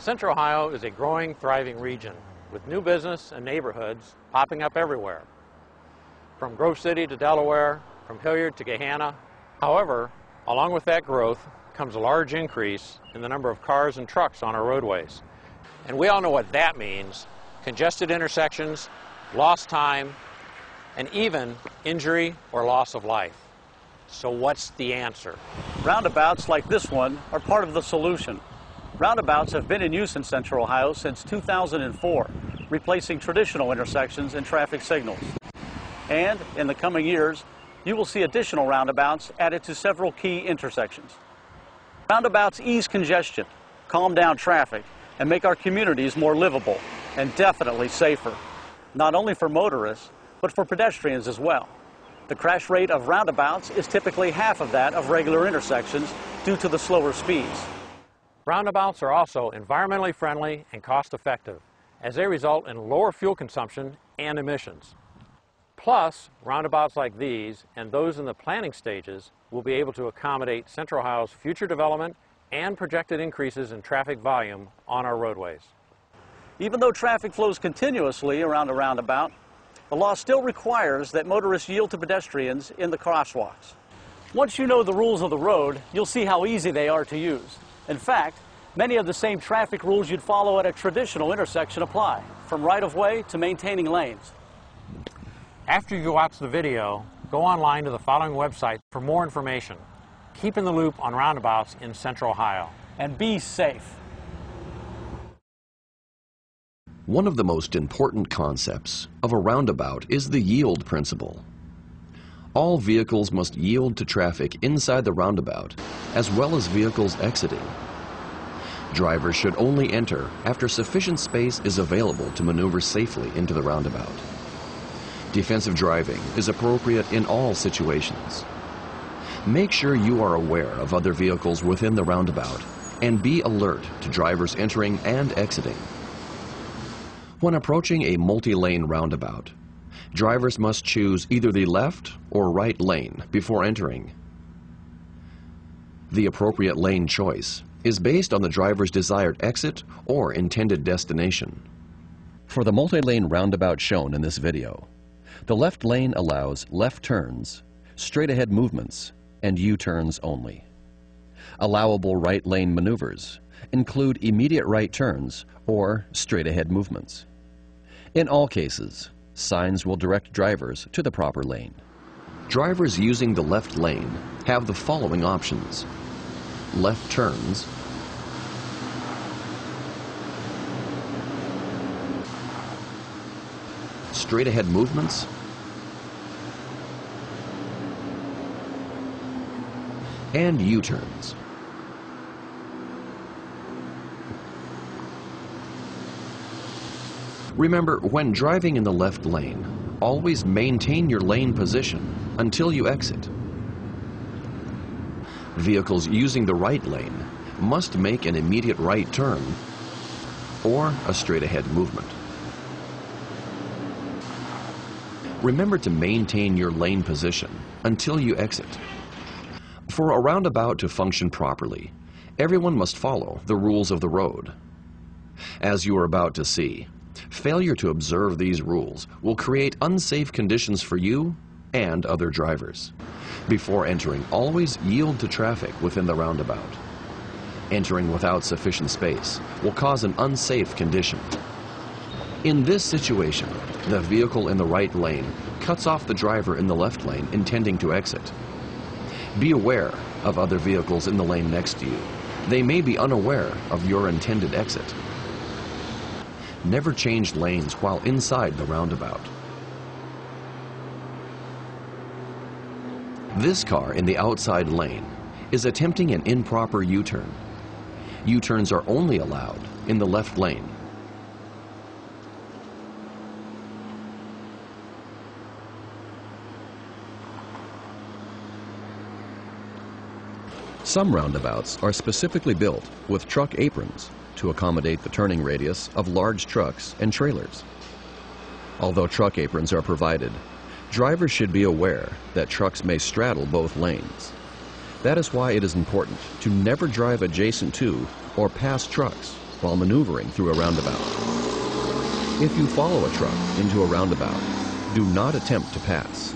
Central Ohio is a growing, thriving region with new business and neighborhoods popping up everywhere, from Grove City to Delaware, from Hilliard to Gahanna. However, along with that growth comes a large increase in the number of cars and trucks on our roadways. And we all know what that means: congested intersections, lost time, and even injury or loss of life. So what's the answer? Roundabouts like this one are part of the solution. Roundabouts have been in use in Central Ohio since 2004, replacing traditional intersections and traffic signals. And in the coming years, you will see additional roundabouts added to several key intersections. Roundabouts ease congestion, calm down traffic, and make our communities more livable and definitely safer, not only for motorists, but for pedestrians as well. The crash rate of roundabouts is typically half of that of regular intersections due to the slower speeds. Roundabouts are also environmentally friendly and cost-effective, as they result in lower fuel consumption and emissions. Plus, roundabouts like these and those in the planning stages will be able to accommodate Central Ohio's future development and projected increases in traffic volume on our roadways. Even though traffic flows continuously around a roundabout, the law still requires that motorists yield to pedestrians in the crosswalks. Once you know the rules of the road, you'll see how easy they are to use. In fact, many of the same traffic rules you'd follow at a traditional intersection apply, from right-of-way to maintaining lanes. After you watch the video, go online to the following website for more information. Keep in the loop on roundabouts in Central Ohio. And be safe. One of the most important concepts of a roundabout is the yield principle. All vehicles must yield to traffic inside the roundabout, as well as vehicles exiting. Drivers should only enter after sufficient space is available to maneuver safely into the roundabout. Defensive driving is appropriate in all situations. Make sure you are aware of other vehicles within the roundabout and be alert to drivers entering and exiting. When approaching a multi-lane roundabout, drivers must choose either the left or right lane before entering. The appropriate lane choice is based on the driver's desired exit or intended destination. For the multi-lane roundabout shown in this video, the left lane allows left turns, straight-ahead movements, and U-turns only. Allowable right lane maneuvers include immediate right turns or straight-ahead movements. In all cases, signs will direct drivers to the proper lane. Drivers using the left lane have the following options: left turns, straight-ahead movements, and U-turns. Remember, when driving in the left lane, always maintain your lane position until you exit. Vehicles using the right lane must make an immediate right turn or a straight-ahead movement. Remember to maintain your lane position until you exit. For a roundabout to function properly, everyone must follow the rules of the road. As you are about to see, failure to observe these rules will create unsafe conditions for you and other drivers. Before entering, always yield to traffic within the roundabout. Entering without sufficient space will cause an unsafe condition. In this situation, the vehicle in the right lane cuts off the driver in the left lane intending to exit. Be aware of other vehicles in the lane next to you. They may be unaware of your intended exit. Never change lanes while inside the roundabout. This car in the outside lane is attempting an improper U-turn. U-turns are only allowed in the left lane. Some roundabouts are specifically built with truck aprons to accommodate the turning radius of large trucks and trailers. Although truck aprons are provided, drivers should be aware that trucks may straddle both lanes. That is why it is important to never drive adjacent to or past trucks while maneuvering through a roundabout. If you follow a truck into a roundabout, do not attempt to pass.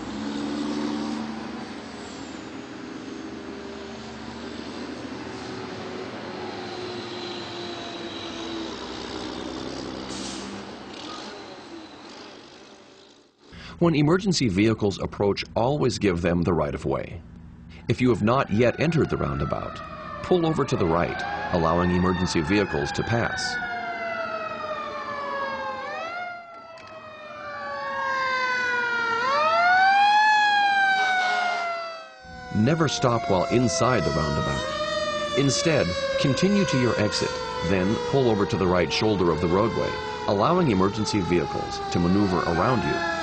When emergency vehicles approach, always give them the right-of-way. If you have not yet entered the roundabout, pull over to the right, allowing emergency vehicles to pass. Never stop while inside the roundabout. Instead, continue to your exit, then pull over to the right shoulder of the roadway, allowing emergency vehicles to maneuver around you.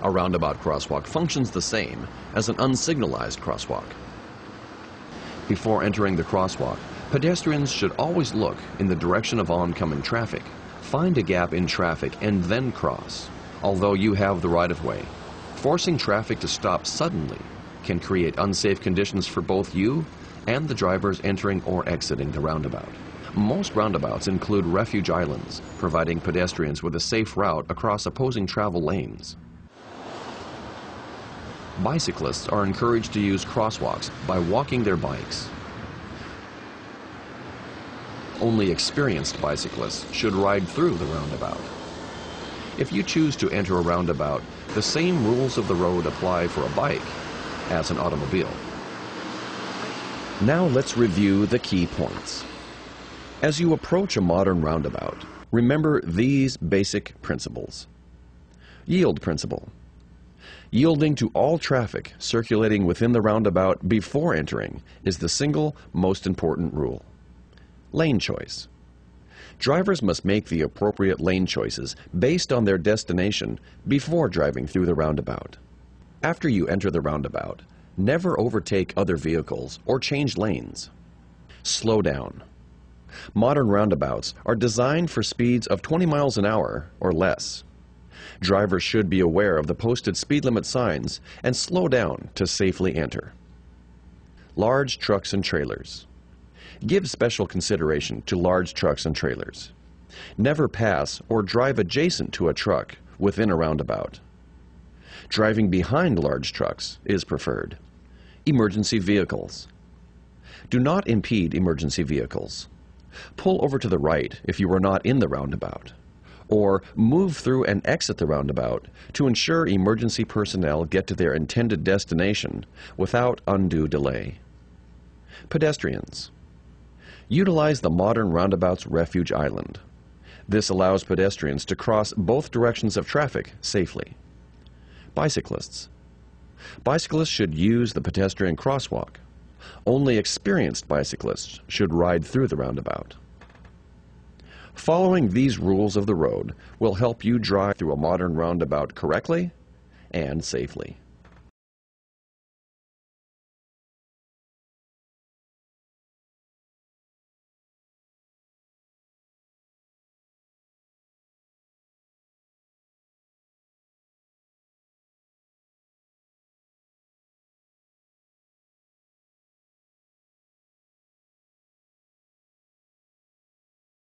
A roundabout crosswalk functions the same as an unsignalized crosswalk. Before entering the crosswalk, pedestrians should always look in the direction of oncoming traffic, find a gap in traffic, and then cross. Although you have the right-of-way, forcing traffic to stop suddenly can create unsafe conditions for both you and the drivers entering or exiting the roundabout. Most roundabouts include refuge islands, providing pedestrians with a safe route across opposing travel lanes. Bicyclists are encouraged to use crosswalks by walking their bikes. Only experienced bicyclists should ride through the roundabout. If you choose to enter a roundabout, the same rules of the road apply for a bike as an automobile. Now let's review the key points. As you approach a modern roundabout, remember these basic principles. Yield principle. Yielding to all traffic circulating within the roundabout before entering is the single most important rule. Lane choice. Drivers must make the appropriate lane choices based on their destination before driving through the roundabout. After you enter the roundabout, never overtake other vehicles or change lanes. Slow down. Modern roundabouts are designed for speeds of 20 miles an hour or less. Drivers should be aware of the posted speed limit signs and slow down to safely enter. Large trucks and trailers. Give special consideration to large trucks and trailers. Never pass or drive adjacent to a truck within a roundabout. Driving behind large trucks is preferred. Emergency vehicles. Do not impede emergency vehicles. Pull over to the right if you are not in the roundabout, or move through and exit the roundabout to ensure emergency personnel get to their intended destination without undue delay. Pedestrians. Utilize the modern roundabout's refuge island. This allows pedestrians to cross both directions of traffic safely. Bicyclists. Bicyclists should use the pedestrian crosswalk. Only experienced bicyclists should ride through the roundabout. Following these rules of the road will help you drive through a modern roundabout correctly and safely.